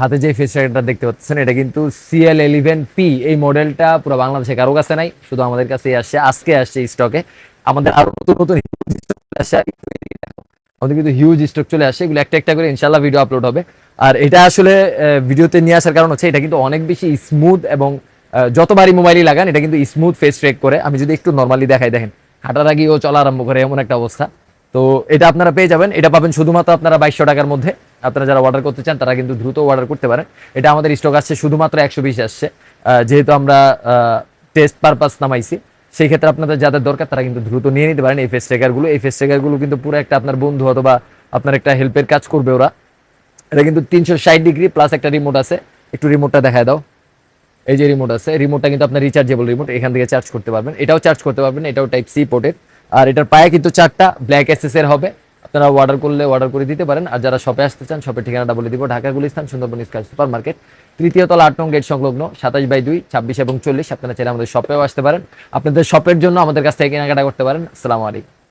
হাতে যে ফেস ট্র্যাকারটা দেখতে পাচ্ছেন এটা কিন্তু CL11P, এই মডেলটা পুরো বাংলাদেশে কারো কাছে নাই, শুধু আমাদের কাছেই আসছে, আজকে আসছে স্টকে। আমাদের আরো নতুন নতুন আসছে, আমাদের কিন্তু হিউজ স্টক চলে আসে, এগুলো একটা একটা করে ইনশাল্লাহ ভিডিও আপলোড হবে। আর এটা আসলে ভিডিওতে নিয়ে আসার কারণ হচ্ছে এটা কিন্তু অনেক বেশি স্মুথ, এবং যতবারই মোবাইলই লাগান এটা কিন্তু স্মুথ ফেস ট্রেক করে। আমি যদি একটু নর্মালি দেখাই, দেখেন হাঁটার আগেও চলা আরম্ভ করে, এমন একটা অবস্থা। তো এটা আপনারা পেয়ে যাবেন, এটা পাবেন শুধুমাত্র আপনারা 2200 টাকার মধ্যে। আপনারা যারা অর্ডার করতে চান তারা কিন্তু দ্রুত অর্ডার করতে পারেন। এটা আমাদের স্টক আসছে শুধুমাত্র 120 আসছে, যেহেতু আমরা টেস্ট পারপাস নামাইছি, সেই ক্ষেত্রে আপনাদের যাদের দরকার তারা কিন্তু দ্রুত নিয়ে নিতে পারেন এই ফেস ট্র্যাকারগুলো। এই ফেস ট্র্যাকারগুলো কিন্তু পুরো একটা আপনার বন্ধু অথবা আপনার একটা হেল্পের কাজ করবে ওরা। এটা কিন্তু 360 ডিগ্রি প্লাস একটা রিমোট আছে, একটু রিমোটটা দেখায় দাও। এই যে রিমোট আছে, রিমোটটা কিন্তু আপনার রিচার্জেবল রিমোট, এখান থেকে চার্জ করতে পারবেন, এটাও চার্জ করতে পারবেন, এটাও টাইপ সি পোর্টের। আর এটার পায়ে কিন্তু 4টা ব্ল্যাক এসএস এর হবে, আপনারা অর্ডার করলে অর্ডার করে দিতে পারেন। আর যারা শপে আসতে চান, শপের ঠিকানাটা বলে দিব, Dhaka Gulistan Sundarban square super market, তৃতীয় তলা 8 নং গেট সংলগ্ন, 27/2, 26 এবং 40। আপনারা চাইলে আমাদের শপেও আসতে পারেন, আপনাদের শপের জন্য আমাদের কাছ থেকে কেনাকাটা করতে পারেন। আসসালামু আলাইকুম।